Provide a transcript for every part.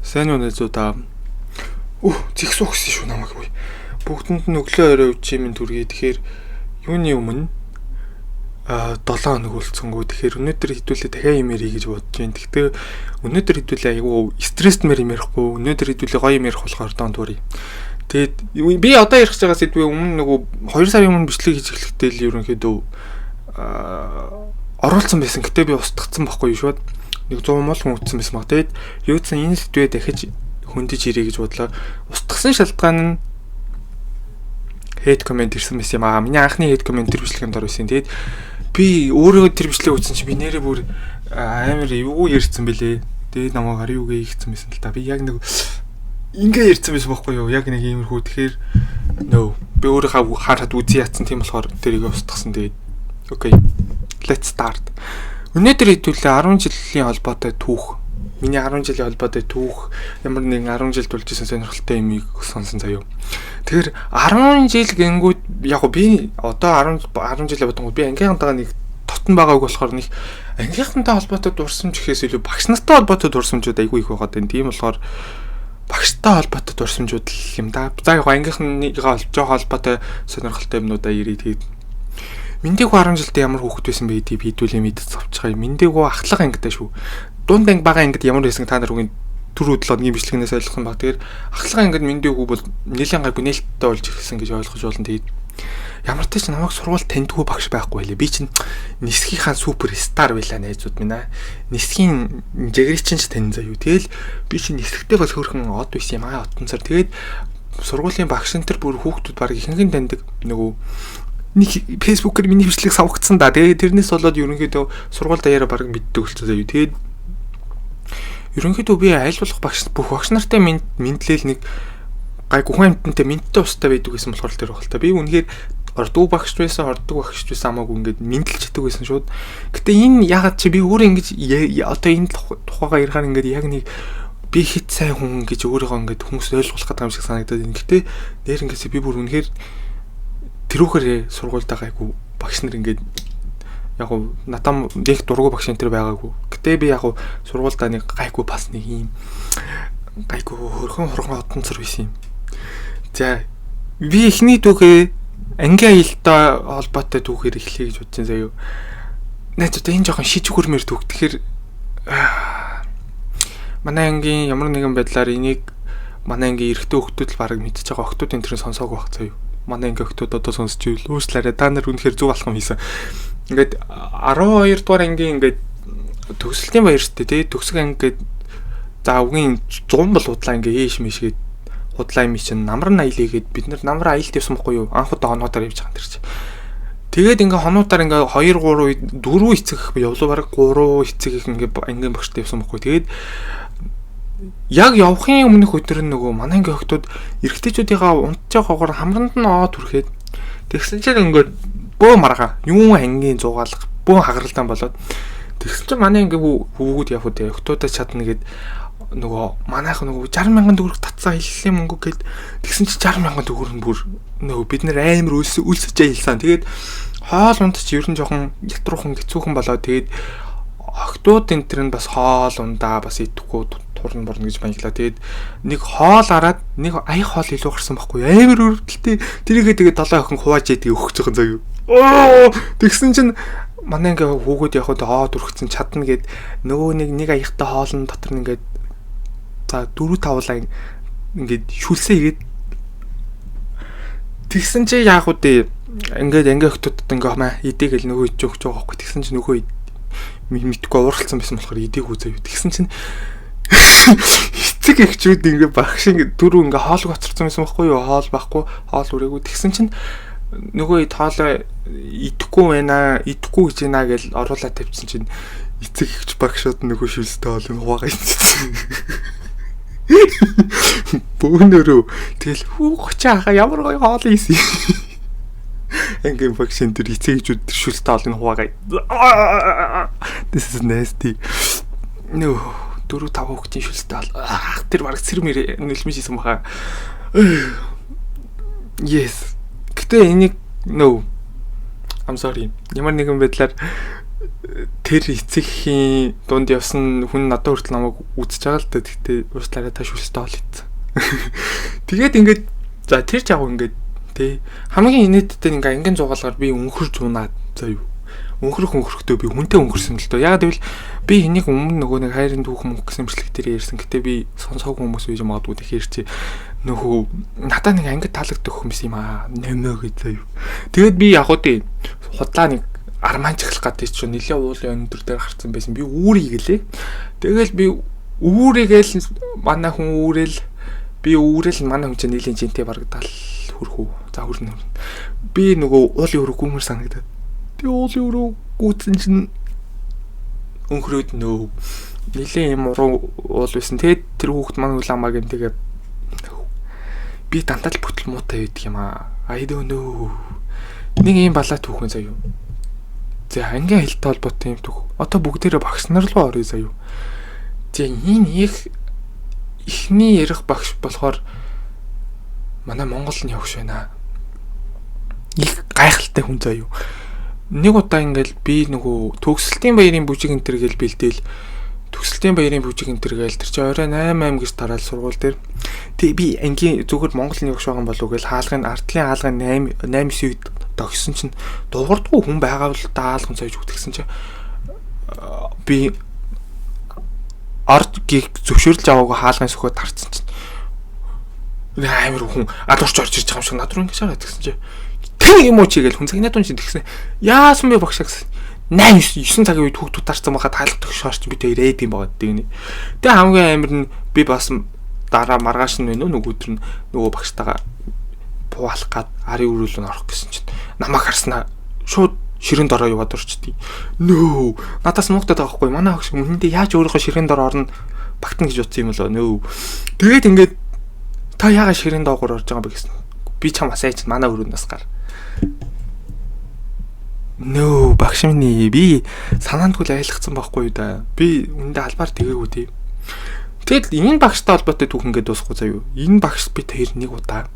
Сайн уу найзуудаа. Зэгс өгсөн шүү намайг. Бүгдэнд нь өглөө орой үчимэн түргий. Тэгэхээр юуны өмнө 7 хоног үлдсэнгүү. Тэгэхээр өнөөдөр хэдүүлээ дахиад юм ярих гэж бодож байна. Гэхдээ өнөөдөр хэдүүлээ айгүй стресст мэр юм ярихгүй. Өнөөдөр хэдүүлээ гоё юм ярих болохоор доондуурь. Тэгээд би одоо ярих гэж байгаа сэдвээ өмнө нөгөө 2 сарын өмнө бичлэг хийж эхлэхдээ л ерөнхийдөө оруулсан байсан. Гэтэ би устгацсан байхгүй юу шууд. Нэг 100 мол хүн утсан байсан баг. Тэгээд юудсан энэ сэдвээ дахиж хөндөж ирээ гэж бодлоо. Устгасан шалтгаан нь хейт комент ирсэн байсан юм аа. Миний анхны хейт комент тэр бичлэгэнд ор байсан. Тэгээд би өөрөө тэр бичлэг үзсэн чи би нэрээ бүр амар юу ярьсан бэлээ. Тэгээд намайг ари юугээ хийгдсэн байсан л та. Би яг нэг ингээ ярьсан байсан байхгүй юу? Яг нэг иймэрхүү. Тэгэхээр би өөрөө хараад үзий ятсан тийм болохоор тэрийг устгасан. Тэгээд окей. Let's start. Өнөөдөр хэдүүлээ 10 жилийн холбоотой түүх. Миний 10 жилийн холбоотой түүх ямар нэгэн 10 жил тулж исэн сонирхолтой юмыг сонсон заяа. Тэгэхээр 10 жил гингүүд яг би одоо 10 жилээ бодонгууд би ангийнхантайгаа нэг тотон байгааг болохоор нэг ангийнхантай холбоотой дурсамж гэхээс илүү багш нартай холбоотой дурсамжууд айгүй их байгаад байна. Тийм болохоор багштай холбоотой дурсамжууд л юм да. За яг ангийнхныгаа холбоотой сонирхолтой юмнуудаа ирээд тэгээд Мэндэгүү 10 жилдээ ямар хүүхэд байсан бэ гэдгийг хэдүүлээ мэдэж авчихъя. Мэндэгүү ахлах ангитай шүү. Дунд анги бага ангид ямар байсан та нар үгийн төр өдлөөгийн бичлэгнээс ойлгох юм баг. Тэгэхээр ахлах ангид мэндэгүү бол нэлээд гайгүй нээлттэй болж ирсэн гэж ойлгож болно. Тэгээд ямар ч ч намайг сургууль таньдгүй багш байхгүй байлээ. Би чинь нисгийнхаа супер стар байлаа найзууд минь аа. Нисгийн жигэрчин ч тань заяа. Тэгэл би чинь нисгтэй бас хөрхөн од байсан юм аа отонцор. Тэгээд сургуулийн багш нар бүр хүүхдүүд баг ихэнхэн таньдаг нөгөө нэг фэйсбүүкээр миний бичлэг савгцсан да. Тэгээд тэрнээс болоод ерөнхийдөө сургууль даяараа баг мэддэг болчихсон заяа. Тэгээд ерөнхийдөө би аль болох бүх багш нартай мэдлэл нэг гайгүй хүн амьтантай мэдтэй устай байдаг гэсэн болохоор тэр баг л та. Би үнэхээр ордуу багш байсан, ордог багш байсан хамаагүй ингээд мэдлж чаддаг байсан шууд. Гэтэ энэ ягаад чи би өөрөө ингэж одоо энэ тухайгаа ярихаар ингээд яг нэг би хит сайн хүн гэж өөрийгөө ингээд хүмүүс ойлгуулах гэдэг юм шиг санагдаад байна. Гэтэ нэр ингэсээ би бүр үнэхээр тэрүүхэрээ сургуультай гайгүй багш нар ингээд яг уу натам нэг дургу багш энэ төр байгаагүй. Гэтэ би яг уу сургуультай нэг гайгүй бас нэг юм гайгүй хөрхөн одонцор байсан юм. За би эхний түүхээ ангийн аялалтай холбоотой түүхээр эхлэе гэж бодсон заяа. Найзууд энэ жоохон шиж хөрмөр түүх. Тэгэхээр манай ангийн ямар нэгэн байдлаар энийг манай ангийн эрэгтэй хүмүүс л бараг мэдчихэж байгаа хүмүүс энэ төрөнд сонсоогүй байх заяа. Манай анги охтууд одоо сонсч ивэл уушлаарай. Та нар үнэхээр зөв алхам хийсэн. Ингээд 12 дугаар ангийн ингээд төгсөлтийн баяр штэ тий төгсөх анги гээд за үгийн 100 бол худлаа ингээ ээш мэшгээд худлаа юм чинь намар нь аялыгээд бид нар намар аялт явсан байхгүй юу? Анх удаа хонуудаар явж байгаа юм тэр чинь. Тэгээд ингээ хонуудаар ингээ 2 3 4 эцэг явлаа бараг 3 эцэг их ингээ ангийн багштай явсан байхгүй. Тэгээд яг явахын өмнөх өдөр нь нөгөө манай ангийн охтууд эрэгтэйчүүдийнхаа унтж байгаагаар хамранд нь оод түрхээд тэгсэн чинь ингээд бөө маргаа юун ангийн зугаалга бөө хагаралдаан болоод тэгсэн чинь манай ангийн хүүгүүд явхад охтуудаа чадна гэд нөгөө манайх нөгөө 60,000 төгрөг татсан хэллээ мөнгө гэд тэгсэн чинь 60,000 төгрөг нь бүр нөгөө бид нэр амар үлсэж аялсан. Тэгээд хоол унтч ер нь жоохон ятрухан хэцүүхэн болоод тэгээд охтууд энэ төр нь бас хоол ундаа бас идэхгүй турн борно гэж баяглаа. Тэгээд нэг хоол араад нэг аяг хоол илүү гарсан байхгүй амар өрөвдөлтэй. Тэрийгээ тэгээд 7 охин хувааж ядгийг өгч байгаа заяа. Тэгсэн чинь манай ингээ хүүгүүд явахад үргэцэн чадна гэд нөгөө нэг аягтай хоолн дотор ингээд за 4 5 лайн ингээд шүлсээгээд тэгсэн чи яах вэ? Ингээд анги охтууд ингээ хамаа идээгэл нөгөө ич өгч байгаа байхгүй. Тэгсэн чи нөгөө мэдгүй ууралцсан байсан болохоор идээгүй заяа. Тэгсэн чинь эцэг эхчүүд ингээ багш ингээ дөрөв ингээ хоол гоцорсон байсан байхгүй юу? Хоол байхгүй, хоол үрээгүй. Тэгсэн чинь нөгөө тоолоо идэхгүй байна, идэхгүй гэж байна гэж оруулаад тавьчихсан чинь эцэг эхч багшууд нөгөө шүлстэй хоол хуваагаа идчихсэн. Бөөнөрөө тэгэл хүүхчаага ямар гоё хоол ийсэн. Ангийн багш энэ төр эцэг эхчүүд шүлстэй хоол хуваагаа. This is nasty. No 4 5 хүүхдийн шүлстэй бол тэр бараг сэрмэр нөлмөж хийсэн баха. Yes. Гэтэ энийг I'm sorry. Ямар нэгэн байдлаар тэр эцэгхийн дунд явсан хүн надад хүртэл намайг үзэж байгаа л да. Тэгтээ уушлаараа ташуултаа ол ийцэн. Тэгээд ингээд за тэр ч яг ингээд тий хамгийн инээдтэй ингээ ангийн зугаалгаар би өнхөрж унаад заа юу. Өнхөрөхдөө би хүнтэй өнхөрсөн л дөө. Яг гэвэл би энийг өмнө нөгөө нэг хайрын түүх мөнгө гэсэн имжлэг дээр ярьсан. Гэтэ би сонсоогүй хүмүүс үеж магадгүй тэгэхээр чи нөхөө надад нэг ангид таалагддаг хүмүүс юм аа. Нэмээ гэж заа юу. Тэгээд би яг үгүй худлаа нэг арманчглах гэдэг чинь нэлээ уулын өндөр дээр гарцсан байсан. Би үүрийг гэлээ. Тэгэл би үүрийгээл манай хүн үүрэл би үүрэл манай хүн чинь нэлийн жинтэй барагдал хөрхөө. За хөрнө. Би нөгөө уулын өрөө гүмэр санагдаад. Тэгээ уулын өрөө гүйтсэн чинь өнхрөөд нөө нэлийн юм уруу уул байсан. Тэгээд тэр хүүхд маань уламаг юм тэгээ би дандаа л бүтэл муутай байдаг юм аа. I don't know. Нэг юм балаа түүхэн заяа. За ангийн хэлтэй холбоотой юм түүх. Одоо бүгдээрээ багш нар руу орё заяа. За энэ ихний ярих багш болохоор манай Монгол нь явах байна. Их гайхалтай хүн заяа. Нэг удаа ингээл би нөгөө төгсөлтийн баярын бүжиг энэ төр гэл бэлдээл төгсөлтийн баярын бүжиг энэ төр гээл тэр чи орой 8 гэж тараал сургууль дээр. Тэг би ангийн зүгээр Монгол нь явах байгаа болов гэл хаалгын ардлын хаалгын 8 9 үед тогсон чинь дуурдгүй хүн байгаа бол даалган сойж үтгсэн чи би ард гих зөвшөөрлж аваагүй хаалгын сөхөд тарцсан чинь амар хүн адуурч орж ирж байгаа юм шиг над руу ингэж хараад гэсэн чи тэр юм уу чи гээл хүн цагнаа дуун чинь тэгсэн яасан бэ багшаа гэсэн 8 9 цагийн үед хүүхдүүд тарцсан байхад хаалга төгшөөр чинь би тэр рейд юм байгаа гэдэг нь. Тэгээ хамгийн амар нь би бас дараа маргааш нь нөгөөдөр нь нөгөө багштайгаа буулах гад арын өрөөлөнд орох гэсэн чинь намайг харснаа шууд ширээн дороо яваад орчдгийг. Нөө надаас муугтаад байгаа хгүй манай багш үнэндээ яаж өөрийнхөө ширээн дороо орно багтана гэж утсан юм болоо нөө. Тэгээд ингээд та яагаад ширээн доогоор орж байгаа бэ гэсэн. Би чам асаач манай өрөөнөөс гар. Нөө багш минь би санаандгүй л айлгцсан байхгүй юу да. Би үндэ албаар тэгээгүй тий. Тэгэл энэ багштай холбоотой түүх ингээд дуусахгүй заяа. Энэ багш би тэр нэг удаа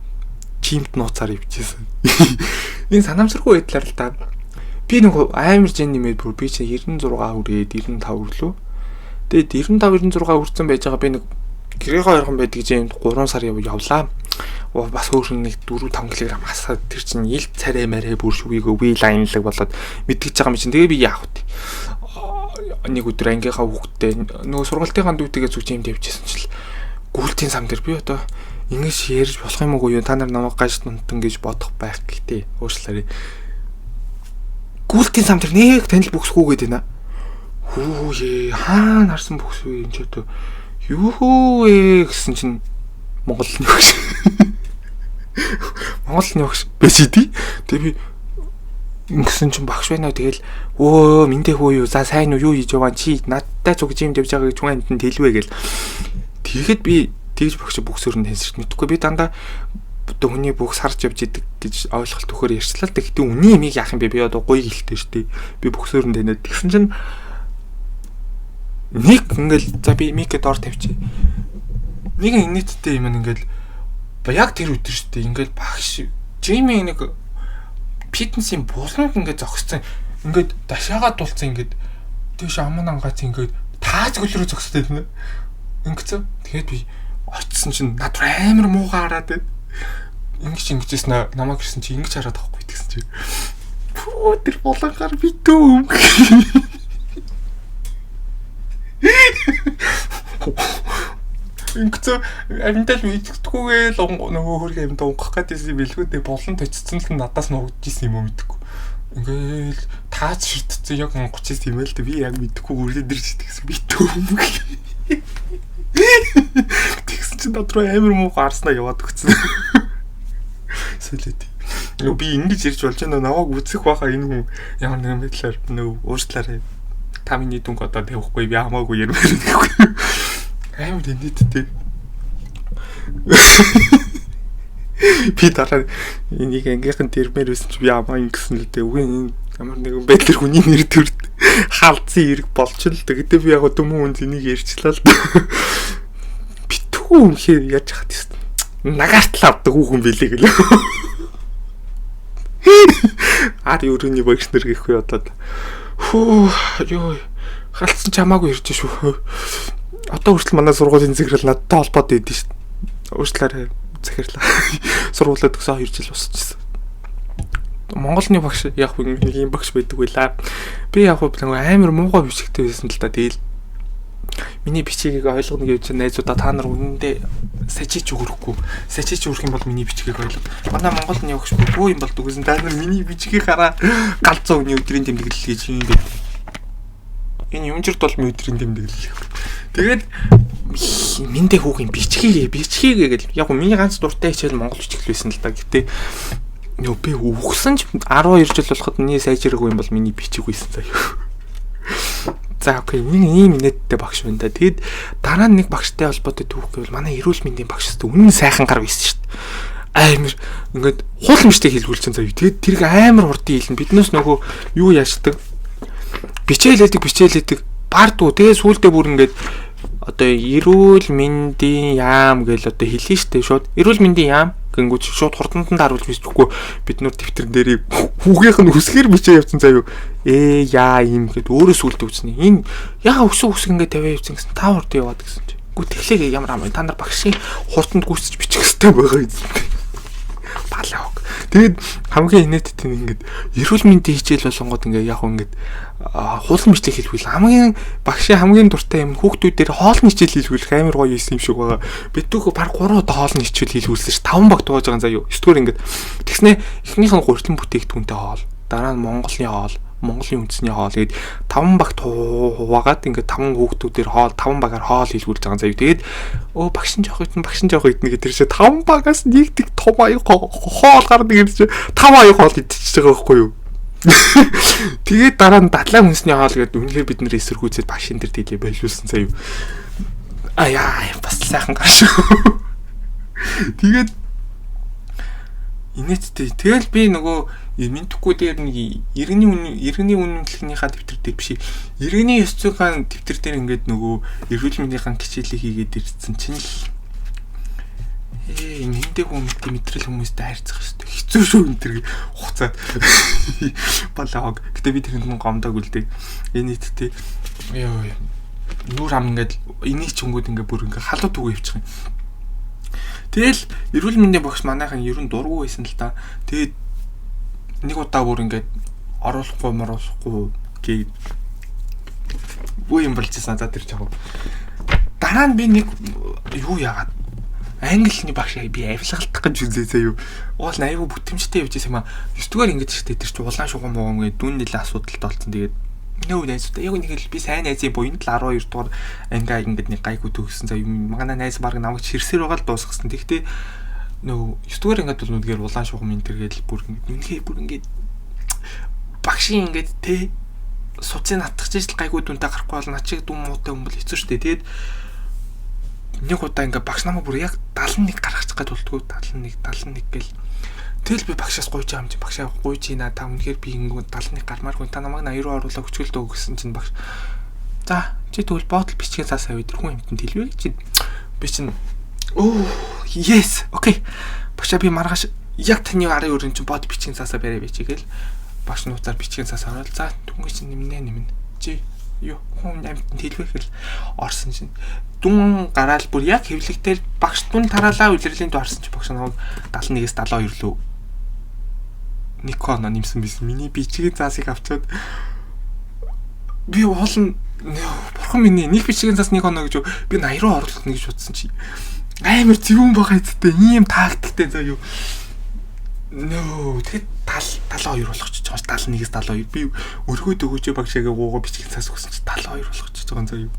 чимт нууцаар ивчихсэн. Энэ санамсаргүй байдлаар л да. Би нэг амар жин нэмээд бүр би чи 96 хүрээд 95 хүрлөө. Тэгээд 95 96 хүрсэн байж байгаа би нэг гэрээхөө ойрхон байдаг жин 3 сар явлаа. Бас өөр нэг 4 5 кг асаад тэр чинь ил царай марэ бүр шүгийгөө ви лайнлаг болоод мэдгэж байгаа юм чинь. Тэгээ би яах вэ? Нэг өдөр ангийнхаа хүүхдтэй нөгөө сургалтынхаа дүүтэйгээ зүг юм тавьчихсан чил гүйлтийн сам дээр би одоо ингэж ярьж болох юм уу юу та нар намайг гаж нунтан гэж бодох байх гэхдээ уушлаарай. Гүйлтийн сам дээр нэг танил бүксгүйгээд байна. Хүүе хаана харсан бүкс вэ энэ ч одоо юу вэ гэсэн чинь Монголын багш. Монголын багш байж тий. Тэгээ би ингэсэн чинь багш байна. Тэгэл өө миндээ хөө юу за сайн уу юу хийж яваа чи надтай зүг жим тавьж байгаа гэж хүн амтнд хэлвэ гэл. Тэгэхэд би тэгж багш бүксээр нь хэлсэж мэдхгүй би дандаа хүний бүкс харж явж идэг гэж ойлголт төхөөр ярьчлаа. Тэгэхдээ үний имийг яах юм бэ? Би одоо гоё гэлтэй штий. Би бүксээр нь танаад тэгсэн чинь нэг ингээл за би микэд ор тавьчих. Нэгэн инээдтэй юм ингээл яг тэр өдөр штий ингээл багш жимийн нэг фитнесийн буланд ингээд зогссон. Ингээд дашаагаа дулцсан ингээд тийш аман ангац ингээд тааж гөлрөө зогсдог юм. Ингэсэн. Тэгээд би очисон чинь над амар муугаа хараад байд. Ингэжсэн намайг гисэн чи ингэж хараад байхгүй гэсэн чи. Пүү тэр булангаар битүү. Ингэсэн амтал мэддэггүйгээл нөгөө хөргөө амт унгах гэдээсээ бэлгүүдээ болон точсон л надаас нуугдчихсэн юм уу мэдэхгүй. Ингээл таач ширтцэн яг онгоч юм байл та би яг мэдэхгүй үрдэн дэрч тэгсэн битүү. Тэгсэн чинь дотроо амар муу гарснаа яваад өгсөн. Сэлэт. Би ингэж ирж болж байна намайг үцэх байхаа энэ хүн ямар нэгэн байдлаар нөө уушлаарай. Та миний дүнг одоо тавихгүй би хамаагүй ярмаар гэхгүй. Амар инээдтэй. Би дараа энийг ангийнхан тэрмээр байсан чи би амаа ингэсэн л дээ. Үгүй ямар нэгэн байдлаар хүний нэр төр хаалцсан хэрэг болчихно л дээ. Гэтэ би яг төмөн хүн зэнийг ярьчлаа л дээ. Битгүү үнхээр яаж хат юм. Нагаартлаа авдаг хүүхэн билээ гэлээ. Ар өрөөний багш нар гэхгүй одоо Хөө ёо халтсан ч хамаагүй ирж шүү. Одоо хүртэл манай сургуулийн захирал надтай холбоотой байдсан шүү. Уучлаарай захирлаа. Сургуулиуд өгсөн 2 жил босчихсон. Монголны багш яг нэг юм багш байдаг байлаа. Би яг амар муугай бичгтэй байсан л да. Тэгэл миний бичгийг ойлгоно гэж найзуудаа та нар үнэндээ сажиж өгөхгүй. Сажиж өгөх юм бол миний бичгийг ойлго. Манай Монголны багш бөө юм болдог гэсэн та нар миний бичгийг хараа галзуу өний өдрийн тэмдэглэл гэж юм бэ. Энэ юмжирд бол өдрийн тэмдэглэл. Тэгээд миндээ хүүгийн бичгийг гэж яг миний ганц дуртай хичээл монгол бичгэл байсан л да. Гэтэ нөө би үхсэн ч 12 жил болоход миний сайжраагүй юм бол миний бичиг байсан заяа. За окей, ийм нэттэй багш байна да. Тэгэд дараа нь нэг багштай холбоотой түүх гэвэл манай эрүүл мэндийн багштай үнэн сайхан гар байсан шүү дээ. Амар ингээд хууламжтай хэлгүүлж байгаа заяа. Тэгэд тэрийг амар хурдан хэлнэ. Биднээс нөгөө юу яашдаг? Бичээлээдэг бардуу. Тэгээ сүулдэ бүр ингээд одоо эрүүл мэндийн яам гэл одоо хэлнэ шүү дээ. Шууд эрүүл мэндийн яам гингүүч шууд хурданд нь харуулж биччихгүй бид нөр дэвтэр дээр хүүгийнх нь үсгээр бичээ явцсан заяа. Яа юм гэд өөрөө сүлд өгснэ. Энэ яга өсөг ингээд тавиа явцсан гэсэн та хурд яваад гэсэн чи. Гү тэглээ ямар ам та нар багшийн хурданд гүйцэж бичих хэрэгтэй байгаа юм. Балааг. Тэгэд хамгийн инээдтэй нь ингээд эрүүл мэндийн хичээл болонгод ингээд яг ингээд хуулан бичлэг хэлбэл хамгийн багшийн хамгийн дуртай юм хүүхдүүдээр хоолны хичээл хэлбэл амар гоё юм шиг байгаа. Бид түүх баг 3 удаа хоолны хичээл хэлүүлсэн ш 5 баг тугааж байгаа заяа. 9 дугаар ингээд тэгснэ эхнийх нь гурилан бүтээгдэхүүнтэй хоол. Дараа нь Монголын хоол. Монголын үндэсний хоол гээд 5 багт хуваагаад ингээд 5 хүүхдүүдээр хоол 5 багаар хоол хийлгүүлж байгаа заяа. Тэгээд багш нь жоох идэнэ гэдэг чинь 5 багаас нэгдэг том аяг хоол гардаг гэж 5 аяг хоол идчихэж байгаа байхгүй юу? Тэгээд дараа нь дадлаа хүнсний хоол гэдэг үнэхээр бид нэр эсэргүүцээд багшин дээр тэлээ байлуулсан заяа. Бас сайхан гаш. Тэгээд инээдтэй. Тэгэл би нөгөө мэдхгүй дээр нэг иргэний үнэмлэхнийхаа дэвтэр дээр биш. Иргэний ёс зүйн дэвтэр дээр ингээд нөгөө эрүүл мэндийн хичээлийг хийгээд ирсэн чинь л эндээ мэдрэл хүмүүстэй харьцах хэрэгтэй. Хэцүү шүү энэ төр хуцаад. Балааг. Гэтэ би тэрэнд нь гомдог үлдээ. Инээдтэй. Нүүр ам ингээд энийг ч өнгөд ингээд бүр ингээд халуут үгүй явчих юм. Тэгэл эрүүл мэндийн багш манайхан ерөн дургу байсан л та. Тэгээд нэг удаа бүр ингээд оруулахгүй гээд бүү юм болчихсан за тэр чаг. Дараа нь би нэг юу яагаад англиний багш би авилгалтах гэж үзээ заяа. Уул аюу бүтэмжтэй явж байсан юм аа. 9 дугаар ингээд штэ тэр чи улаан шугам муугам гээд дүүн нэлээ асуудалтай болсон. Тэгээд нөө найзтай яг нэг л би сайн найзын буйнд л 12 дугаар ангаа ингээд нэг гайгүй төгссөн заяа. Манай найз баг намайг чирсээр байгаа л дуусгасан. Тэгтээ нөө 9 дугаар ингээд бол нүдгээр улаан шугам энэ төргээд бүр ингээд багшийн ингээд тэ суцыг натгаж ижил гайгүй дүнтэй гарахгүй бол начиг дүн муутай юм бол хэцүү штэ. Тэгээд нэг удаа ингээд багш намайг бүр яг 71 гаргачих гээд болтгоо 71 гэл. Тэгэл би багшаас гуйж байгаа юм чи багшаа гуйж ийна та үнэхээр би ингээд 71 гармааргүй та намайг 80 руу оруулаа өчгөлдөө гэсэн чинь багш. За чи тэгвэл боотл бичгээ цаасаа өдөр хүн юмтанд хэлвэ гэж би чинь yes окей. Багшаа би маргааш яг таны арын өрөн чинь бод бичгийн цаасаа барай бичээ гэл багш нууцаар бичгийн цаасаа оруулаа. За түнгээ чинь нэмнэ. Чи юу хүн амьтанд хэлвэ гэл орсон чинь дүн гараал бүр яг хэвлэгтэр багш дүн тараалаа үлрэлийн дуу харсан чи багш намайг 71-с 72 лөө нэг хоноо нэмсэн байсан. Миний бичгийн цаасыг авчаад би уулна бурхан минь нэг бичгийн цаас нэг хоноо гэж би 80 руу оруулах гэж бодсон чи амар зөвүүн байгаа хэвчээ ийм тактиктэй заа юу. Тэгэд 72 болгочих жоож 71-с 72 би өргөөд өгөөч багшаагаа гуугаа бичгийн цаас өгсөн чи 72 болгочих байгаа заа юу.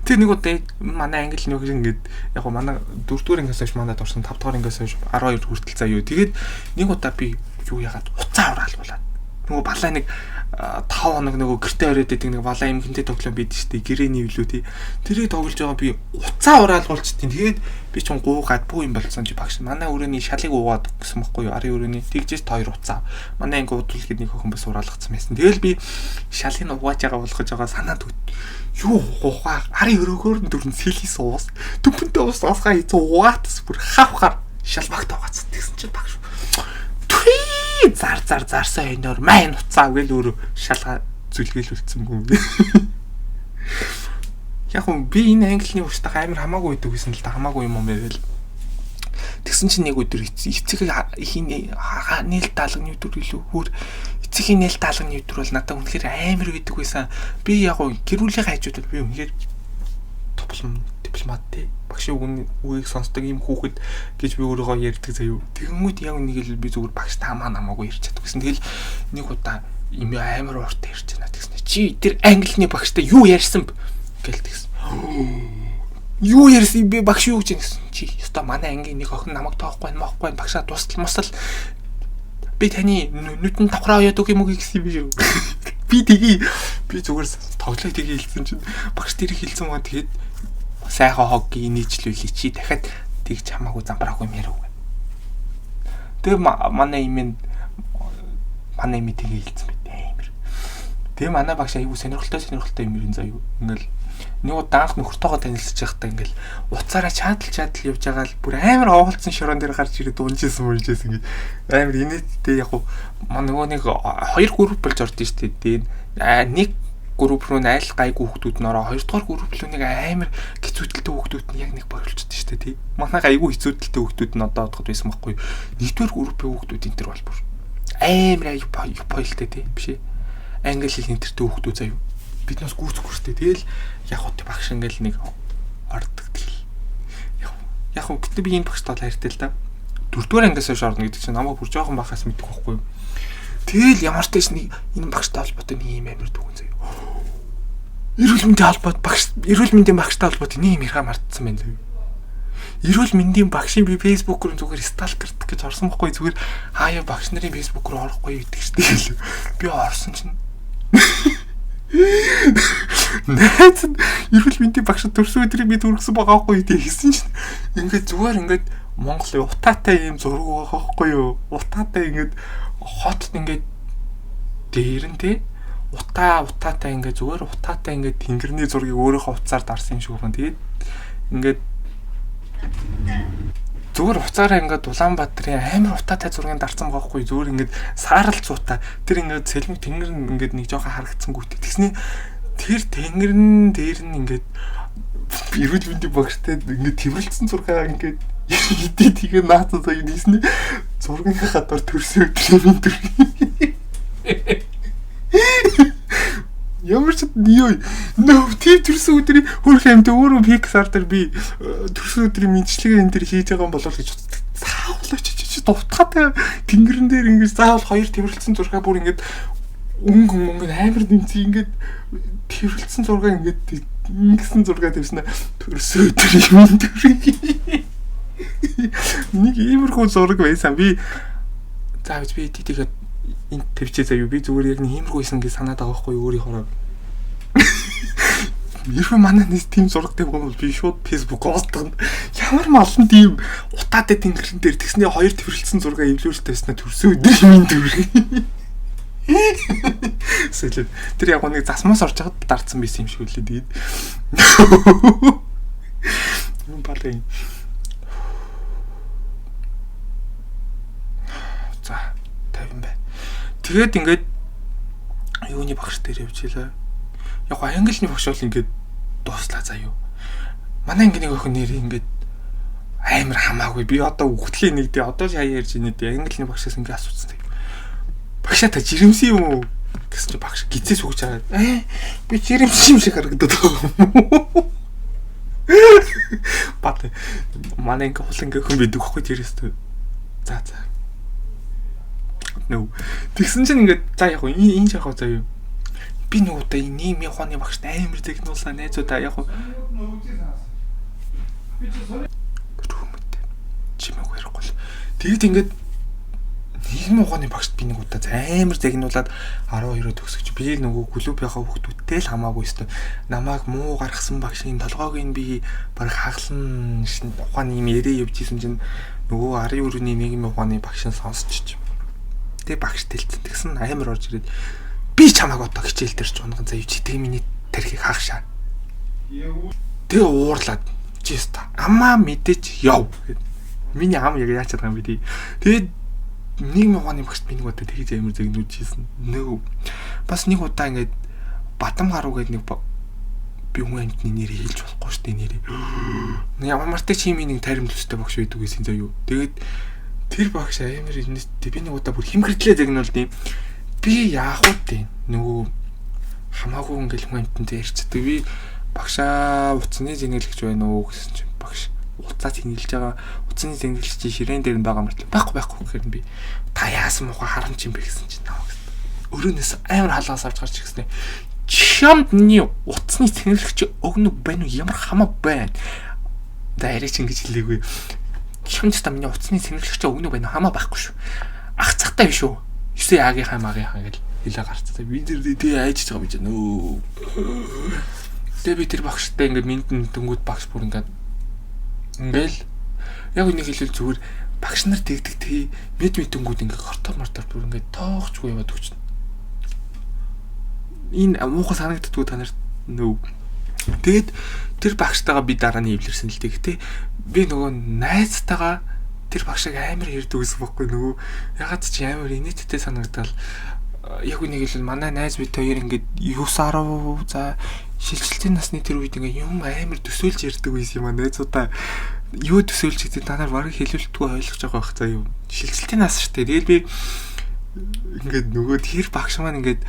Тэр нэг удаа манай англи нөхөр ингээд яг го манай 4 дугаар ангиас хойш манад орсон 5 дугаар ангиас хойш 12 хүртэл заа юу. Тэгээд нэг удаа би юу ягаад уцаа ураалгуулаад нөгөө балаа нэг 5 хоног нөгөө гэртээ ороод идэг нэг балаа эмхэнтэй тоглоом бид штэ гэрэний билүү тий. Тэрийг тоглож байгаа би уцаа ураалгуулчихтیں۔ Тэгээд би ч гуугаад бүү юм болсон чи багш манай өрөөний шалыг уугаад гэсэн баггүй юу. Арын өрөөний тэгжээс 2 уцаа. Манай анги удвал гээд нэг хөхөн бас ураалгацсан байсан. Тэгэл би шалыг угааж байгаа болгож байгаа санаад юу ухаа арын өрөөгөөр нь дөрн сэлхис уус төмпөнтэй уус асгаа хийц угаатс бүр хавхаар шалбагт угаацсан гэсэн чи багш. Зар зарсан хийнээр майн уцаа гэл өөрөө шалгаа үзүүлгээл үлдсэн юм. Яг юм би энэ английн ууштай амар хамаагүй байдаг гэсэн л да хамаагүй юм ярил. Тэгсэн чинь нэг өдөр эцэг ихийн нээл даалганы өдөр илүү хөр эцгийн нээл даалганы өдөр бол надад үнэхээр амар байдаг байсан. Би яг гэр бүлийн хайжууд би үнэхээр дипломат тий. Багш үгийг сонсдог юм хүүхэд гэж би өөрийгөө ярьдаг заяа. Тэгэнгүүт яг нэг л би зүгээр багш таамаа намаагүй ярьж чаддаг гэсэн. Тэгэл нэг удаа юм амар ууртай ярьж байна гэсэн. Чи тэр английн багштай юу ярьсан бэ? Гэлтгсэн. Юу ярьсан би багш юу гэж гэсэн. Чи ёстой манай ангийн нэг охин намайг тоохгүй багшаа тусал би таны нүдэн давхраа яд үг юм уу гэсэн би шүү. Би зүгээр тоглоо тгий хэлсэн чинь багш тэрийг хэлсэн байгаа тэгээд сайхан хоггийн нийцлүүлээ чи дахиад тэгж хамаагүй замбраагүй мэрв. Тэгээ манай имэн тгий хэлсэн байт амар. Тэгээ манай багш аягүй сонирхолтой юм ирэн заяа. Ингээл нэг удаа анх нөхөртөөгөө танилцж байхдаа ингээл уцаараа чадал явж байгаа л бүр амар оолцсон шороон дээр гарч ирээд унжсэн ингээд амар инээдтэй яг манай нөгөө нэг 2 групп болж ордсон шүү дээ. Нэг групп руу айл гайгүй хүүхдүүд нөрөө 2 дугаар групп руу нэг амар хэцүүдэлтэй хүүхдүүд нь яг нэг болчихсон шүү дээ тий. Манай гайгүй хэцүүдэлтэй хүүхдүүд нь одоо одоход байсан байхгүй. 1-р группийн хүүхдүүд энэ төр бол бүр амар пойлтэй тий биш ээ. Англи хэл нэртэй хүүхдүүд заяа. Биднээс гүйцэхгүйтэй. Тэгэл яг хот багш ингээл нэг ордог тэгэл. Яг гэхдээ би энэ багштай бол хайртай л да. 4-р ангиас хойш орно гэдэг чинь намайг бүр жоохон бахаас мэддэг байхгүй юу. Тэгэл ямар ч тач нэг энэ багштай холбоотой нэг юм амар дүгэн заяа. Эрүүл мэндийн багштай холбоотой нэг юм ярих мартсан байна заяа. Эрүүл мэндийн багшийн би фэйсбүүк руу зүгээр сталкерт гэж орсон байхгүй зүгээр хаяа багш нарын фэйсбүүк руу орохгүй гэдэг чинь би орсон чинь найз эрүүл мэндийн багш төрсөн өдрийг би төрсөн байгаа байхгүй гэсэн чинь ингээд зүгээр ингээд Монголын утаатай юм зураг байгаа байхгүй юу утаатай ингээд хотод ингээд дээр нь те утаатай ингээд зүгээр утаатай ингээд тэнгэрний зургийг өөрийнхөө утсаар дарсан юм шиг байна. Тэгээд ингээд зүгээр уцаараа ингээд Улаанбаатарын амар утаатай зургийг дарсан байгаа хгүй зүгээр ингээд саарал цуута тэр ингээд сэлмэг тэнгэр нь ингээд нэг жоохон харагдсан гүйтээ тэгснэ тэр тэнгэрн дээр нь ингээд эрүүл мэндийн багштай ингээд тэрвэлцсэн зургаа ингээд идэ тэгээ наацсан сая нийснэ зургийн хатар төрсөн өдрийн төр ямар ч юу нөө тийм төрсөн өдрийн хөрх юмтай өөрөө Pixar дээр би төрсөн өдрийн мэдчилгээ энэ төр хийж байгаа юм болов гэж заавал чи дутгаатай тэнгэрэн дээр ингэж заавал 2 тэрвэлцсэн зургаа бүр ингэж өнгө амар дэмцээ ингэж тэрвэлцсэн зургаа ингэж ингэсэн зургаа тавьснаа төрсөн өдрийн төрийг нэг иймэрхүү зураг байсан би заавал би тийгээд энэ тавьчээ заяа би зүгээр яг нэг иймэрхүү исэн гэж санаад байгаа байхгүй өөрийнхөө Ирвэ манай нэг тийм зураг тавьсан бол би шууд Facebook гоостгоно. Ямар малын тийм утаатай тэнгэрэн дээр тэгснээ 2 тэрвэлцсэн зураг эвлүүлж тавьснаа төрсөн өдрийн төрөг. Сэтэл тэр яг нэг засмаас орж хаад дарцсан байсан юм шиг үлээ тэгээд. Юм балай. За 50 бай. Тэгээд ингээд юуны багш дээр явж илаа. Яг англиний багш бол ингээд дуслаа заяа. Манай ангийн нэг охин нэр ингээд амар хамаагүй. Би одоо үхтлийн нэг дээ одоо шаа ярьж байна дээ. Англиний багшаас ингээд асуусан. Багшаа та жирэмсэн юм уу? Гэсэн чи багш гизээс үгч хараад би жирэмсэн юм шиг харагдаад байгаа. Бат манай анги хул ингээ хүн бидэг хгүй жирэмсэн. За. Нөө. Тэгсэн чинь ингээд за яг энэ жахаа заяа. Би нэг удаа нийгмийн ухааны багштай амар технологи найзуудаа яг чимээг ярихгүй. Тэгээд ингээд нийгмийн ухааны багшд би нэг удаа амар технологиад 12-оор төгсөж би нөгөө клубийнхаа хүүхдүүдтэй л хамаагүй өстө намайг муу гаргасан багшийн толгойг би баг хаглан ухааны юм ярээ явж исэн чинь нөгөө арын өрөөний нийгмийн ухааны багш нь сонсчих. Тэгээ багш тэлцэн тэгсэн амар орж ирээд би чамайг одоо хичээл дээр ч унган заяа чи тэг миний тархийг хаахшаа. Тэгээ уурлаад жиста амаа мэдээч яв. Миний ам яг яачаад байгаа юм бэ тий. Тэгээд нийгмийн ухааны багш би нэг удаа тэгж амар зэгнүүжсэн. Нөө бас нэг удаа ингээд бадам гаруу гэдэг нэг би хүн амтны нэрийг хэлж болохгүй шүү дээ нэрийг. Ямар мартай чимийн нэг таримт өстэй багш байдаг гэсэн заяа юу. Тэгээд тэр багш амар инээдтэй би нэг удаа бүр химгэрдлээ загнуул дээ. Би яах вэ? Нөгөө хамаагүй ингээл хүн амтантай ярьцдаг. Би багшаа утасны зэнгэлэгч байна уу гэсэн чинь багш утаа зэнгэлж байгаа. Утасны зэнгэлэгч чи ширээн дээр нь байгаа мөртлөө байхгүй гэхээр би та яасан муухай харамч юм бэ гэсэн чинь наваа гэсэн. Өрөөнөөс амар халаас авч гарч ирсэн. Чамд ни утасны зэнгэлэгч өгнө байна уу? Ямар хамаа байна? Дайрч ингэж хэлээгүй. Чамд та миний утасны зэнгэлэгч өгнө байна уу? Хамаа байхгүй шүү. Ах цагтай биш үү? 9 аагийнхаа магийнхаа гэж хэлээ гарцтай. Би тэр айжж байгаа юм нөө. Тэгээ би тэр багштай ингээд минтэн дөнгөд багш бүр ингээд яг үнийг хэлвэл зүгээр багш нар тэгдэг тий мэд дөнгөд ингээд хортор мортор бүр ингээд тоохчгүй яваад өгч. Энэ муухай санагддгүй та нарт нөө. Тэгээд тэр багштайгаа би дараа нь эвлэрсэн л дээ. Би нөгөө найзтайгаа тэр багшааг амар ярьдаг гэсэн бохоггүй нөгөө ягаад ч амар инээдтэй санагдал. Яг үнийг хэлвэл манай найз бид хоёр ингээд 9-10 за шилжилтийн насны тэр үед ингээд юм амар төсөөлж ярьдаг байсан юм аа найзуудаа. Юу төсөөлж гэдэг та нар барыг хэлүүлдэггүй ойлгож байгаа байх заа юу. Шилжилтийн нас шүү дээ. Тэгэл би ингээд нөгөө тэр багш маань ингээд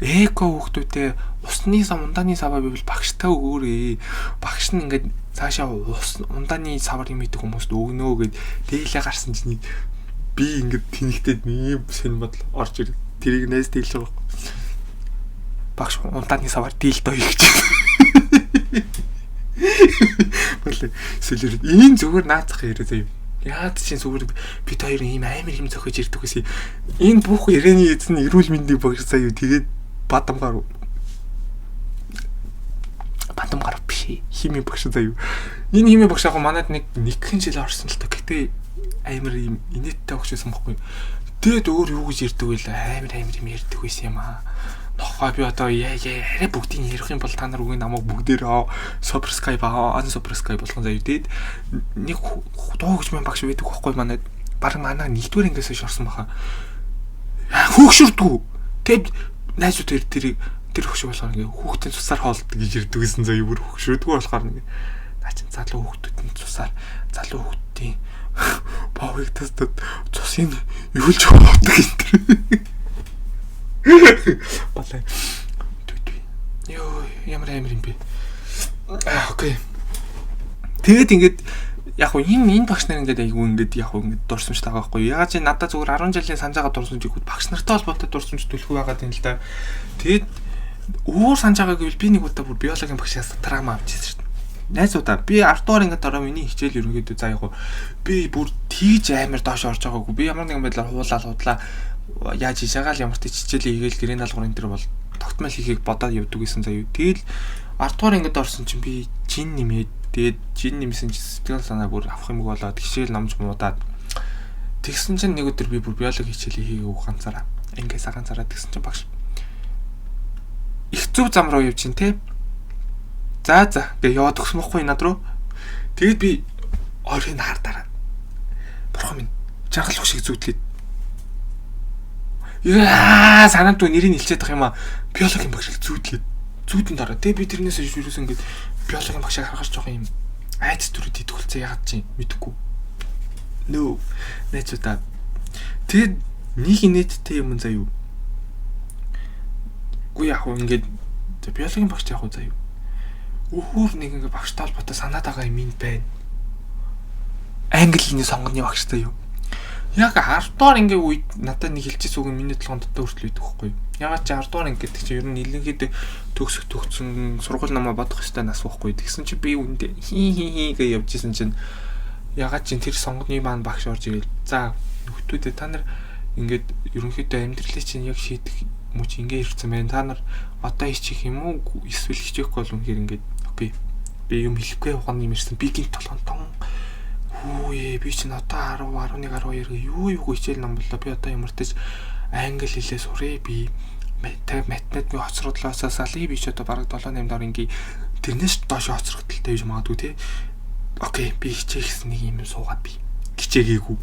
эко хүүхдүүдээ усны сав ундааны саваа бивэл багштай өгөөрэй. Багш нь ингээд цаашаа ундааны савар юм идэх хүмүүст өгнөө гэд дээлээ гарсан чинь би ингээд тэнэгтээд ийм сэн бодол орж ирээ. Тэрийг найз дийлж байгаа. Багш ундааны савар дийлдөө гэж. Болоо сүлэр энэ зүгээр наацах яриа заяа. Яад чинь зүгээр бид хоёр ийм амар юм зохиож ирдэг гэсэн. Энэ бүх ярианы эзэн эрүүл мэндийн багш заяа. Тэгээд бадам гаруу биш хими багш заяа. Энэ хими багш яг манайд нэгхэн жил орсон л та. Гэтэ амар юм инээдтэй багш байсан байхгүй. Тэгээд өөр юу гэж ярьдаг вэ? Амар юм ярьдаг байсан юм аа. Нохоо би одоо арай бүгдийг ярих юм бол та нар үгүй намайг бүгдээр Super Sky ан Super Sky болгон заяа. Тэгээд нэг дуугч мэн багш байдаг байхгүй манайд. Бараг манай нэгдүгээр ангиас шорсон баха. Хөөгшөрдгүү. Тэгээд найзууд тэр хөшөө болохоор ингээ хүүхдийн цусаар хоолдог гэж ирдэг гэсэн заяа бүр хөшрөөдгөө болохоор ингээ наа чин залуу хүүхдүүдийн цусаар залуу хүүхдийн бовыг тастад цусыг юулж хоолдог энэ төр. Балай. Йоо ямар амар юм бэ? Окей. Тэгээд ингээд яг хуу энэ багш нар ингээд айгүй ингээд яг хуу ингээд дурсамж тагаа байхгүй. Ягаад чи надад зүгээр 10 жилийн санаж байгаа дурсамж игүүд багш нартай холбоотой дурсамж төлөх байгаад юм л да. Тэгээд өөр санаж байгаа гэвэл би нэг удаа бүр биологийн багшаас трама авчихсан шүү дээ. Найзуудаа би артуур ингээд ороо миний хичээл ерөнхийдөө заа яг хуу би бүр тийж амар доош орж байгаагүй. Би ямар нэгэн байдлаар хуулаа яаж ижаагаал ямар ч хичээлээ хийгээл гэрийн даалгаврын дээр бол тогтмол хийхийг бодоод явдаг гэсэн заяа. Тэгэл артуур ингээд орсон чинь би жин нэмээд тэгээд жин нэмсэн чинь сэтгэл санаа бүр авах юм болоод хичээл номж муудаад тэгсэн чинь нэг өдөр би бүр биологи хичээлээ хийгээгүй ганцаараа ингээс ганцаараа тэгсэн чинь багш их зөв зам руу явж чинь те за гээ яваад өгсөн байхгүй над руу тэгээд би орхийг хардаараа бурхан минь жаргалах шиг зүудлээд яа санаад дүү нэрийг хэлчихэд байгаа юм а биологийн багш зүудлээд зүйдэн дараа те би тэрнээс юусэн ингээд биологийн багшаа харахаар жоох юм айц төрөд идэгүүлцээ ягаад чи мэдэхгүй нөө нэчүүдаа тэгэд нэг инээдтэй юм заа юу үгүй яг ингээд биологийн багш яг заа юу өөр нэг ингээд багштай холбоотой санаад байгаа юм байна английн сонгоны багштай юу яг 10 дугаар ингээ үед надад нэг хэлчихсэн үг миний толгойд хүртэл үйдэх байхгүй. Ягаад чи 10 дугаар ингээ гэдэг чи ер нь нэлээгээд төгссөн сургууль намаа бодох ёстой нас байхгүй. Тэгсэн чи би үндэ хий гэж явжсэн чинь ягаад чи тэр сонгоны маань багш орж ирэл. За нөхдүүдээ та нар ингээд ерөнхийдөө амьдралыг чинь яг шийдэх юм чи ингээ ирсэн байна. Та нар одоо хийчих юм уу? Эсвэл хичээхгүй бол үнэхээр ингээд окей. Би юм хэлэхгүй ухааны юм ирсэн. Би гинт толгойд тон Үгүй би чинь одоо 10 11 12 юу хичээл ном боллоо би одоо ямартаж англи хэлээ сурыг би математикийн хоцродлоос салыг би ч одоо бараг 7 8 дор ингээ тэрнээс доош хоцрогдолтой гэж магадгүй те окей би хичээхсэн нэг юм суугаад би хичээгээгүй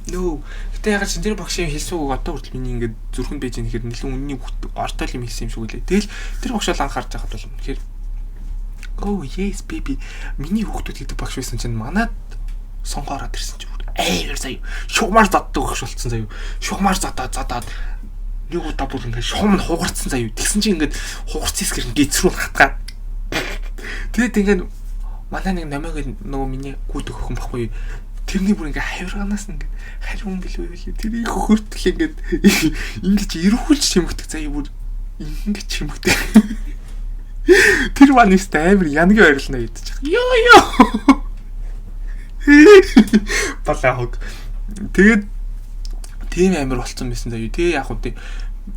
Нөө. Гэтэ ягаад ч тэр багшийн хэлсүүг одоо хүртэл миний ингээд зүрхэнд байж байгаа нэхэр нэлээд үнний ортой юм хэлсэн юм шиг үлээ. Тэгэл тэр багш бол анх харж байхад бол үнэхээр oh yes baby миний хүүхдүүд гэдэг багш байсан чинь манад сонгоо ороод ирсэн чинь аяар заяа шугамар заддаг багш болцсон заяа. Шугамар задаад нэг удаа бүр ингээд шугам нь хугарцсан заяа. Тэгсэн чинь ингээд хугарцсан хэсгэр гизрүүн хатгаад. Тэгээд ингээд манай нэг намайг нөгөө миний гүйдэг өхөн баггүй. Тэрний бүр ингээ хавирганаас ингээ хариун гэлээ тэрийг хөртөл ингээ ингэж эрүүлж чимэгдэх заяа бүр ингээ чимэгдэх. Тэр манайст амар янгийн байрлна ядчих. Ёо. Балааг. Тэгээд тийм амар болцсон байсан заяа. Тэгээ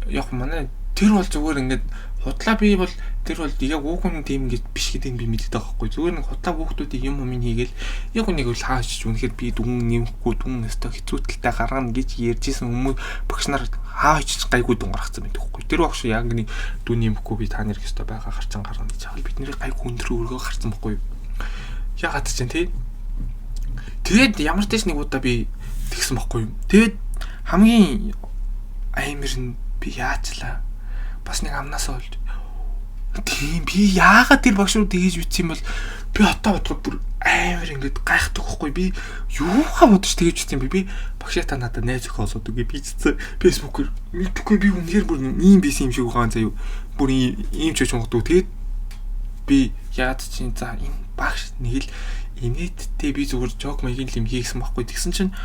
яг манай тэр бол зүгээр ингээ худлаа би бол тэр бол яг уухын тийм ингэж биш гэдэг би мэддэг байгаа байхгүй. Зүгээр нэг худлаа хүүхдүүдийн юм юм хийгээл яг нэг бол хааж үнэхээр би дүн нэмэхгүй дүн өстой хэцүүтэлтэй гаргана гэж ярьжсэн хүмүүс багш нар хааж гайгүй дүн гаргацсан байдаг байхгүй. Тэр багш яг нэг дүн нэмэхгүй би та нарыг өстой байгаа гарчсан гаргана гэж хавал бидний гайгүй өндөр өргөө гарцсан байхгүй. Ягаад ч юм тий. Тэгээд ямар ч нэг удаа би тэгсэн байхгүй. Тэгээд хамгийн аймар нь би яачлаа. Бас нэг амнасаа олж. Тийм би яагаад тэр багш руу тэгэж бичсэн юм бол би отоо бодоход бүр амар ингэж гайхдаг байхгүй би юугаа бодож тэгэж бичсэн би багшаа та надад найз өхөө олоод үгүй би цэцэн фэйсбүүкээр мэдхгүй би үнээр бүр ийм бисэн юм шиг байгаа заяа бүр ийм ч чонгодоо тэгээд би яад чинь за энэ багш нэг л инээдтэй би зүгээр жок маягийн юм хийгсэн байхгүй тэгсэн чинь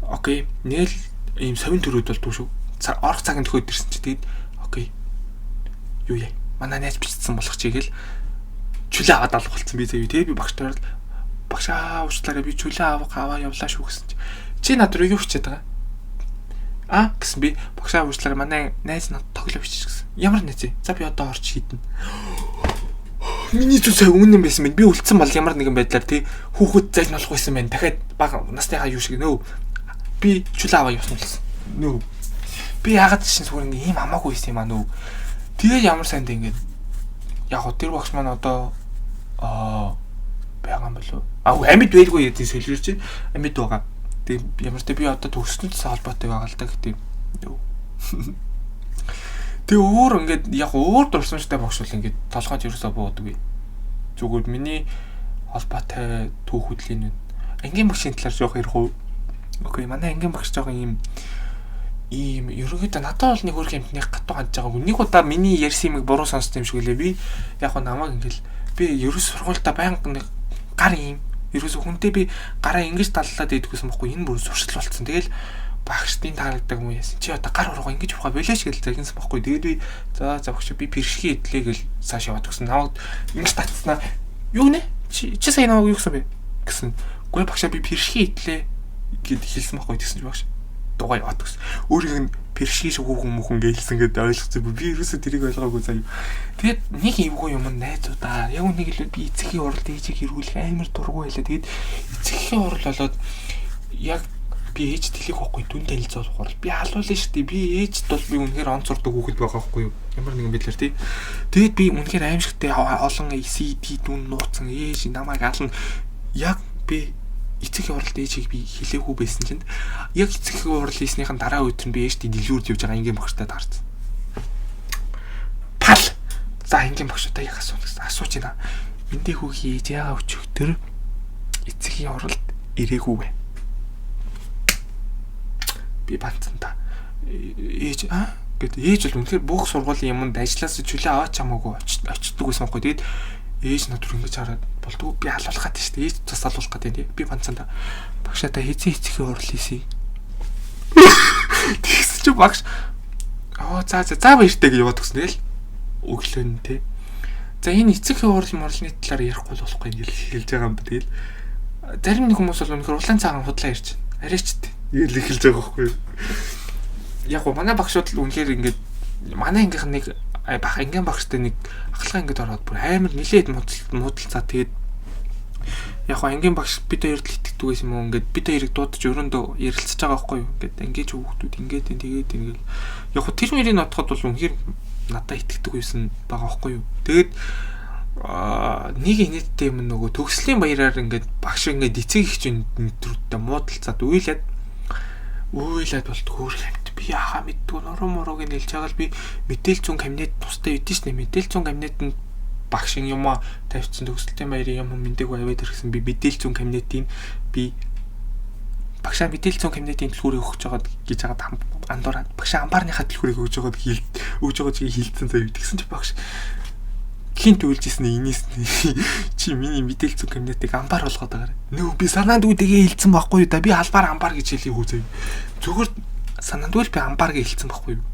окей нэг л ийм совин төрөөд бол дүү шүү орох цагийн төхөөд ирсэн чи тэгээд окей юу яа манай найз бичсэн болох чигээл чүлээ аваад алах болсон би заяа тэгээ би багштай багшаа уучлаарай би чүлээ аваа явлаа шүү гэсэн чи над руу юу хичээд байгаа гэсэн би багшаа уучлаарай манай найз над тоглоо бичиж гэсэн ямар найз за би одоо орч хийдэн миний зүг сая үнэн байсан бэ би үлдсэн бол ямар нэгэн байдлаар тий хүүхэд залнуулах байсан байх дахиад бага настайгаа юу шиг нөө би чүлээ аваа явсан болсон нөө би ягаад чинь зүгээр ийм хамаагүй байсан юм аа нөө тэгээ ямар санд ингэж яг хөө тэр багш маань одоо байгаа юм болов амьд байлгүй яа тийм солиорч амьд байгаа тэг ямар ч би одоо төгсөнтэй холбоотой байгаа л да гэдэг тэг өөр ингэж яг өөр дурсамжтай багш бол ингэж толгойд ерөөсөө буудаг зүгээр миний холбоотой түүхүүдлийн ангийн багшийн талаар жоох ярих уу окей манай ангийн багш жоох ийм ерөөдөө надад бол нэг өөр хэмтний гатуу хандж байгаа. Нэг удаа миний ярьсан юмыг буруу сонссон юм шиг лээ би. Яг нь намайг ингээл би ерөөс сургуультай байнга нэг гар юм. Ерөөс хүнтэй би гараа ингэж таллаад идэгсэн байхгүй энэ бүр суршил болцсон. Тэгэл багшдын таалагддаг юм яасан. Чи одоо гар ургаа ингэж ухаа болооч гэж загинсан байхгүй. Тэгээд би за багш би пиршги идлээ гэл цааш яваад гисэн. Намайг ингэж татснаа. Юу нэ? Чи сая намайг юу гэсэн бэ? Гэсэн. Гүй багшаа би пиршги идлээ гэд хэлсэн байхгүй гэсэн чи багш. Дугаа яваад гэсэн. Өөрийг нь першиг шиг хүүхэн гэлсэн гэдээ ойлгоцсон. Би ерөөсөө тэрийг ойлгоогүй заяа. Тэгээд нэг эвгүй юм найзуудаа. Яг нэг л би эцгийн уралд ээжийг ирүүлэх амар дургу байлаа. Тэгээд эцгийн урал болоод яг би ээж тэлэх байхгүй дүн танилцуулах урал. Би халуулна шүү дээ. Би ээжд бол би үнэхээр онц сурдаг хүүхэд байгаа байхгүй юу. Ямар нэгэн байдлаар тий. Тэгээд би үнэхээр аимшигтай олон CD дүн нууцсан ээж намайг ална. Яг би эцэг уралд ээжийг би хэлээгүй байсан чинь яг эцэг урал хийснийхэн дараа үед нь би ээжтэй дэлгүүрд явж байгаа ингийн багштай таарсан. Пал. За ингийн багштай яг асууж байна. Эндээ хүүхий ээж яага өчөх тэр эцгийн уралд ирээгүй вэ? Би бантсан та. Ээж гэдэг ээж бол үнэхээр бүх сургуулийн юмд ажилласаа чөлөө аваач хамаагүй очдөг байсан байхгүй. Тэгээд ээж над руу ингэж хараад болдгоо би алуулах гэдэг шүү дээ. Ээж цус алуулах гэдэг тийм. Би бантсан та. Багшаа та хэзээ эцгийн урал хийсэй. Тэгсэн чи багш за баяртай гэж яваад гисэн тэгэл өглөө нь тий. За энэ эцгийн урал морлны талаар ярихгүй болохгүй гэж хэлж байгаа юм ба тэгэл. Зарим нэг хүмүүс бол өнөхөр улаан цагаан худлаа ярьж байна. Арайчтэй. Гээл эхэлж байгаа байхгүй юу. Яг гоо манай багшууд л үнэхээр ингэж манай ангийнх нэг ангийн багштай нэг ахлах ангид ороод бүр амар нилээд муудалцаа тэгээд яг хоо ангийн багш бид хоёрт л итгэдэг байсан юм уу ингээд бид хоёрыг дуудаж өрөөндөө ярилцаж байгаа байхгүй юу ингээд ангиж хүүхдүүд ингээд тэгээд ингээд яг хоо тэр мөрийг нотход бол үнэхээр надад итгэдэг байсан байгаа байхгүй юу тэгээд нэг инээдтэй юм нөгөө төгслийн баяраар ингээд багш ингээд эцэг их чинь нэтрүүдтэй муудалцаад уйлаад Үйлээд болт хөөх юмт. Би яхаа мэддгүй нуруу нэлж байгаа л би мэдээл зүүн кабинет тустай өгдөө шнэ. Мэдээл зүүн кабинетанд багшин юм а тавьчихсан төгсөлтийн баярын юм мэдээг аваад ирсэн. Би мэдээл зүүн кабинетийн би багшаа мэдээл зүүн кабинетийн төлхүүрийг өгч байгаа гэж байгаа андуур багшаа амбарныхаа төлхүүрийг өгж байгааг хилцэн заяа. Тэгсэн чи багш хинт үйлжсэн энэс чи миний мэдээл зүүн кабинетыг амбар болгоод байгаа. Нөө би санаанд үдгээ хилцэн байхгүй юу да. Би албаар амбар гэж хэлье хөө заяа. Зүгээр санаанд үл би амбар гэж хэлсэн байхгүй юу.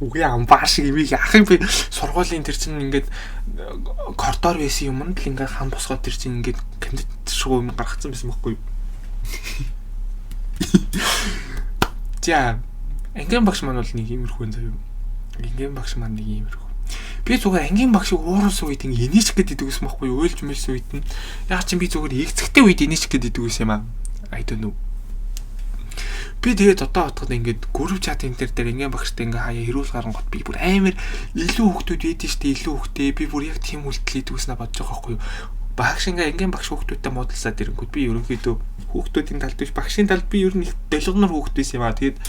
Үгүй амбар шиг юм яах юм бэ? Сургуулийн тэр чинь ингээд коридор байсан юмд л ингээд хан босгоод тэр чинь ингээд кабинет шүү юм гаргацсан байсан байхгүй юу. За ангийн багш маань бол нэг иймэрхүү заяа. Ангийн багш маань нэг иймэрхүү. Би зүгээр ангийн багш ууралс үед ингэ инээч гэдэг байсан байхгүй юу? Уйлж мэлс үед нь яг чинь би зүгээр игцэгтэй үед инээч гэдэг байсан юм аа. I don't know. Би тэгээд одоо бодоход ингээд групп чат энэ дээр ангийн багштай ингээ хаяа хэрүүл гарангот би бүр амар илүү хүүхдүүд байдэн штэ илүү хүүхдээ би бүр яг тийм үйлдэл хийдэг гэснээр бодож байгаа байхгүй юу? Багш ингээ ангийн багш хүүхдүүдтэй муудалсаад ирэнгүүт би ерөнхийдөө хүүхдүүдийн талд биш багшийн талд би ер нь их долгонор хүүхд байсан юм аа. Тэгээд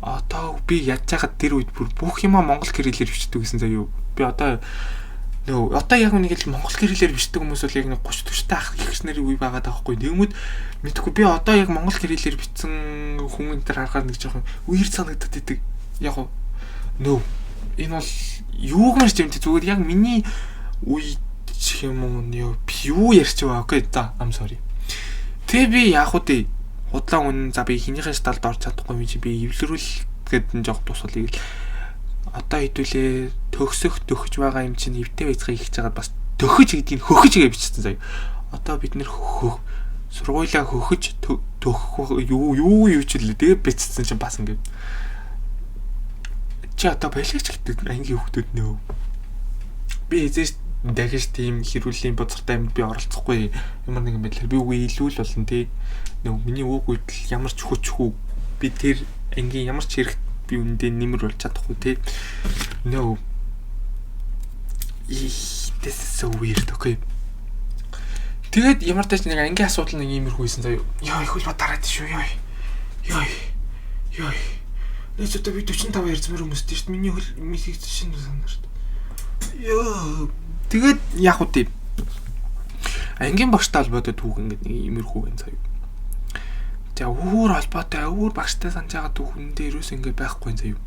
одоо би ядж хаад тэр үед бүр бүх юмаа монгол гэрэлээр бичдэг гэсэн заяа. Би одоо яг нэг л монгол гэрэлээр бичдэг хүмүүс бол яг нэг 30 40 ах ихснэрийн үе байгаа даахгүй. Тэгмүүд мэдхгүй би одоо яг монгол гэрэлээр бичсэн хүн энэ төр харахаар нэг жоохон үер санагдаад идэг. Яг энэ бол юуг мэрч юм те зүгээр яг миний үе чих юм уу би юу ярьч байгаа. Окей за I'm sorry. Тэ би яг үгүй худлаа үнэн за би хинийхэн талд орж чадахгүй юм чи би эвлэрүүл гэдэг нь жоох тусвалыг л одоо хэдүүлээ төгсөж байгаа юм чинь эвтэй байцгаа ихж байгаа бас төхөж гэдгийг хөхөж гэж бичсэн заяа. Одоо бид нэр сургуулаа хөхөж төхөх юу ч үлээ тэгээ бичсэн чинь бас ингэ. Чи одоо балигч гэдэг ангийн хүүхдүүд нөө. Би эзэж дахиж тийм хэрүүлийн бузартай юмд би оролцохгүй ямар нэгэн байдлаар би үгүй илүү л болно тий. Миний үг үйлдэл ямар ч хүчгүй би тэр ангийн ямар ч хэрэг би үндэ нэмэр болж чадахгүй тий. This is so weird okay. Тэгээд ямар ч нэг ангийн асуудал нэг иймэрхүү байсан заяа. Яа их үл ба дараад шүү ёо. Нэс өтө би 45 ярьцмаар хүмүүстэй шүү дээ. Миний хөл мисийг шинэ санаар шүү дээ. Ёо. Тэгээд яг үгүй. Ангийн багштай холбоотой түүх ингээд нэг иймэрхүү байна заяа. За өөр холбоотой өөр багштай санаж байгаа түүхэндээ ерөөс ингэ байхгүй заяа.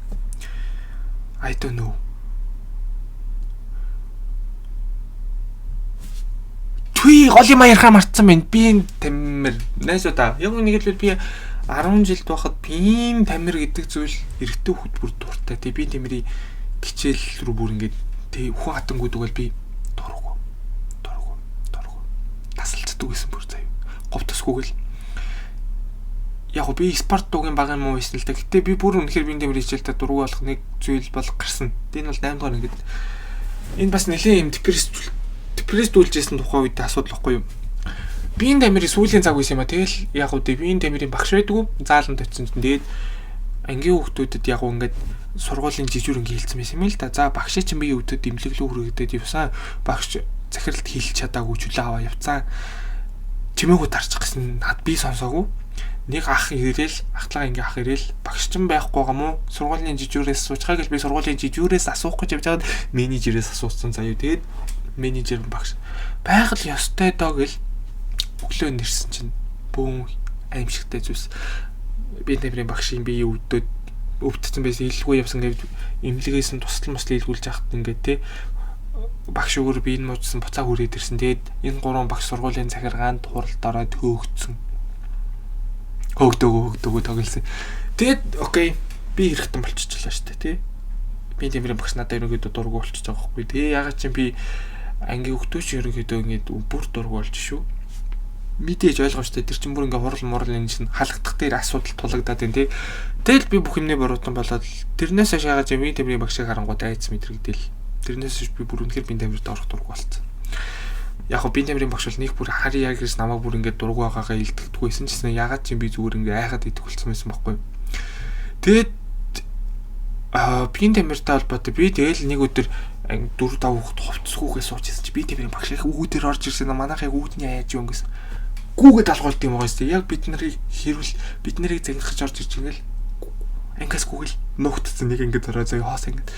I don't know. Түи голи маярхаа мартсан байна. Би энэ тамир. Найсуудаа. Яг нэг л би 10 жилд байхад би тамир гэдэг зүйл эрэгтэй хүүхд бүр дуртай. Тэг би тамирын хичээл рүү бүр ингэ тэг хүн хатангууд бол би дургу. Тасалцдаг гэсэн бүр заяа. Говтосгүйгэл. Яг би спорт дуугийн баг юм уу байсан л да. Гэтэ би бүр үнэхээр би тамир хичээлдээ дургу болох нэг зүйл бол гарсан. Энэ бол 8 дахь ингээд энэ бас нэлээд юм депрессдүүлжсэн тухай үед асуудал واخгүй юу. Би энэ тамирын сүүлийн цаг байсан юм а. Тэгэл яг үгүй би энэ тамирын багш байдгүй. Зааланд очсон чинь тэгээд ангийн хүүхдүүдэд яг ингээд сургуулийн жижиг ингээ хэлсэн байсан юм л да. За багш чинь биеийн өвдөд имлэглүү хүргэдэд явсан. Багш захиралд хэлж чадаагүй чүлээ аваа явцсан. Чимээгүү тарчих гэсэн над би сонсоогүй. Нэг ах ирээл ахтлага ингээ ах ирээл багш чинь байхгүй гам уу? Сургуулийн жижигүүрээс суучгаа гэж би сургуулийн жижигүүрээс асуух гэж явж байгаад менежерээс асуусан заяа. Тэгээд менежер багш байгаль ёстой доо гэл өглөө нэрсэн чинь бүүн аимшигтай зүйлс би тамирын багшийн бие өвдсөн байсан илгүй явсан гэв имлэгээс нь тусал мөсл илгүүлж яхад ингээд те багш өөр би энэ муучсан буцаа хүрээд ирсэн. Тэгээд энэ гурван багш сургуулийн захиргаанд хуралд ороод хөөгдсөн. Хөөгдөөгөө тоглосон. Тэгээд окей би хэрэгтэн болчихлоо шүү дээ тий. Би тамирын багш надад ерөнхийдөө дургу болчихж байгаа байхгүй. Тэгээ ягаад чи би ангийн хөвгтөөч ерөнхийдөө ингээд бүр дургу болж шүү. Мэдээж ойлгоо шүү дээ. Тэр чинь бүр ингээ хурал энэ чинь халагдах дээр асуудал тулагдаад байна тий. Тэгэл би бүх юмний буруутан болоод тэрнээс хашаагаа чи би тамирын багшийг харангууд айц мэдрэгдэл. Тэрнээс би бүр үнэхээр би тамирт орох дургу болцсон. Яг хөө би тамирын багш бол нэг бүр хари яг гэж намайг бүр ингээд дургу байгаагаа илтгэдэггүй байсан ч гэсэн ягаад чи би зүгээр ингээ айхад идэх болсон байсан байхгүй. Тэгээд би тамиртай холбоотой би тэгэл нэг өдөр 4-5 хүүхэд хувцсгүйгээ суучсан чи би тамирын багш их үүдээр орж ирсэн манайх яг үүдний яаж юу гэсэн гүүгээд алгуулт юм байгаа юм. Яг бид нарыг хэрүүл бид нарыг загнахж орж иж ингээл ангаас гүүгэл нуугдсан нэг ингээд ороо заяа хоос ингээд.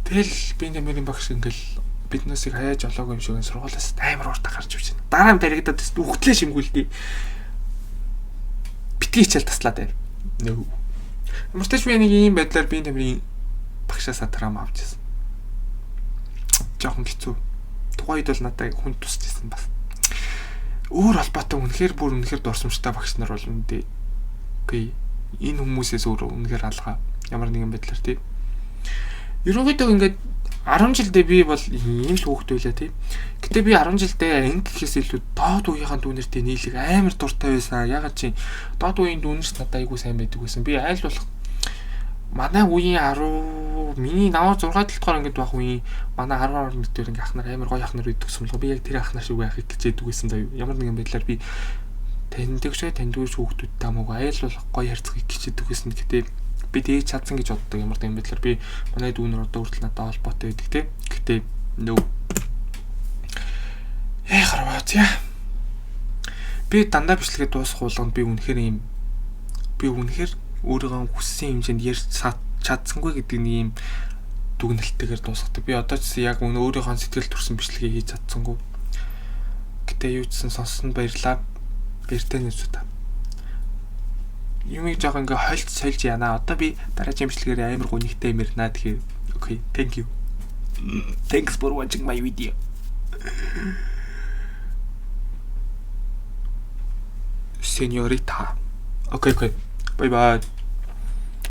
Тэгэл би нэмэрийн багш ингээл биднээсийг хаяаж олоогүй юм шиг сургуулиас амар урт гарч ирж байна. Дараа нь таригдаад үхтлээ шимгүүлдэг. Битгий хичээл таслаад байна. Нөө. Ямарч би нэг ийм байдлаар би нэмэрийн багшаасаа драма авчихсан. Жохон хэцүү. Тухайд бол надад хүн тусч ирсэн бас. Өөр холбоотой үнэхээр дурсамжтай багш нар бол үндэ. Окей. Энэ хүмүүсээс өөр үнэхээр алгаа. Ямар нэгэн байдлаар тий. Ерөнхийдөө ингээд 10 жилдээ би бол ийм л хөөхт байлаа тий. Гэтэ би 10 жилдээ анги гэхээс илүү доод үеийнхэн дүүнэртэй нийлэг амар дуртай байсан. Ягаад чи доод үеийн дүүнэрс надад айгуу сайн байдаг байсан. Би айл болох манай үеийн 10 миний наваа 6 талдгаар ингээд байх үеийн манай 10 мэдээр ингээд ахнаар амар гоё ахнаар үйдэг сумлгаа. Би яг тэр ахнаар шиг байхыг хичээдэг байсан заяа. Ямар нэгэн байдлаар би тандгүй хүүхдүүдтэй хамаагүй айл болох гоё харьцахыг хичээдэг байсан. Гэтэ би дээж чадсан гэж боддог. Ямар нэгэн байдлаар би манай дүүнэр одоо хүртэл надад холбоотой байдаг те. Гэтэ нөө харваа зя. Би дандаа бичлэгээ дуусах болгонд би үнэхээр өөрийгөө хүссэн хэмжээнд ярьж чадсангүй гэдэг нэг юм дүгнэлттэйгээр дуусгадаг. Би одоо ч яг өөрийнхөө сэтгэл төрсэн бичлэгээ хийж чадсангүй. Гэтэ юу ч сонсон баярлаа. Баяртай нэзүү та. Юмыг жоох ингээ сольж яана. Одоо би дараагийн бичлэгээр амар гонигтай юм ярина. Тэгэхээр окей, thank you. Thanks for watching my video. Señorita. Okay. Bye bye.